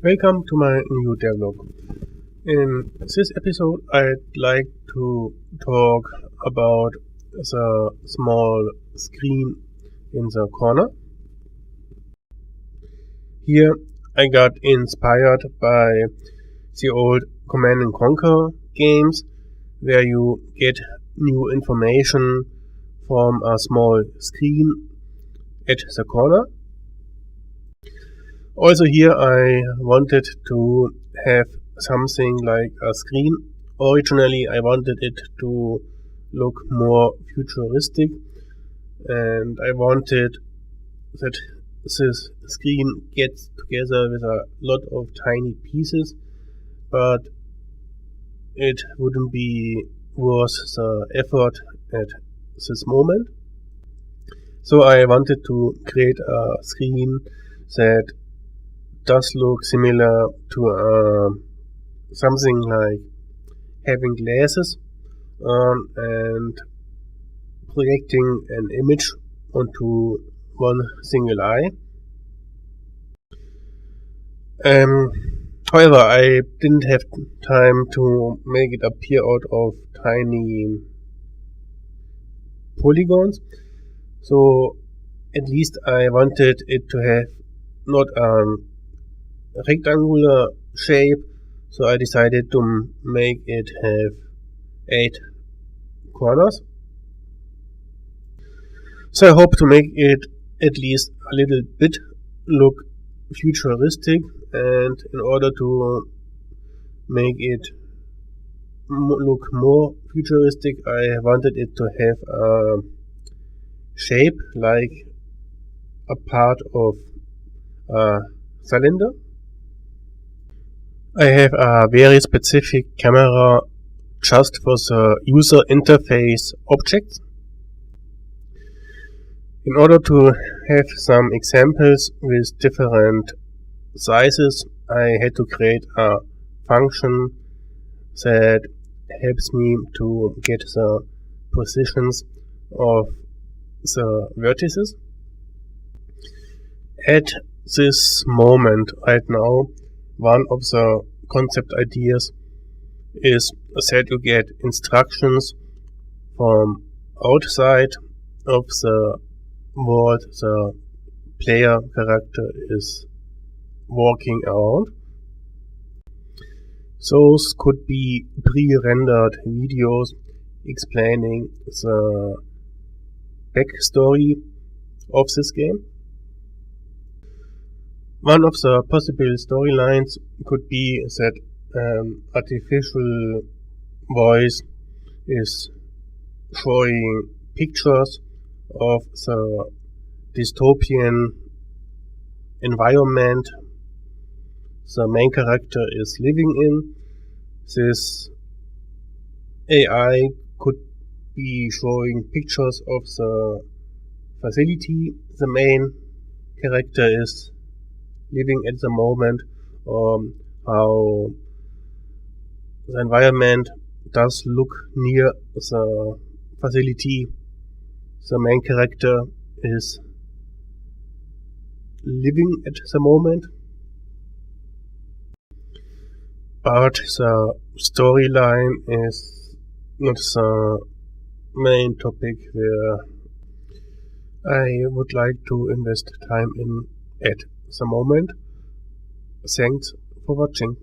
Welcome to my new devlog. In this episode I'd like to talk about the small screen in the corner. Here I got inspired by the old Command and Conquer games where you get new information from a small screen at the corner. Also here I wanted to have something like a screen. Originally I wanted it to look more futuristic, and I wanted that this screen gets together with a lot of tiny pieces, but it wouldn't be worth the effort at this moment. So I wanted to create a screen that does look similar to something like having glasses on and projecting an image onto one single eye. However, I didn't have time to make it appear out of tiny polygons, so at least I wanted it to have not a rectangular shape, so I decided to make it have 8 corners. So I hope to make it at least a little bit look futuristic, and in order to make it look more futuristic I wanted it to have a shape like a part of a cylinder. I have a very specific camera just for the user interface objects. In order to have some examples with different sizes, I had to create a function that helps me to get the positions of the vertices. At this moment right now, one of the concept ideas is that you get instructions from outside of the world the player character is walking around. Those could be pre-rendered videos explaining the backstory of this game. One of the possible storylines could be that artificial voice is showing pictures of the dystopian environment the main character is living in. This AI could be showing pictures of the facility the main character is living at the moment, how the environment does look near the facility the main character is living at the moment. But the storyline is not the main topic where I would like to invest time in at the moment. Thanks for watching.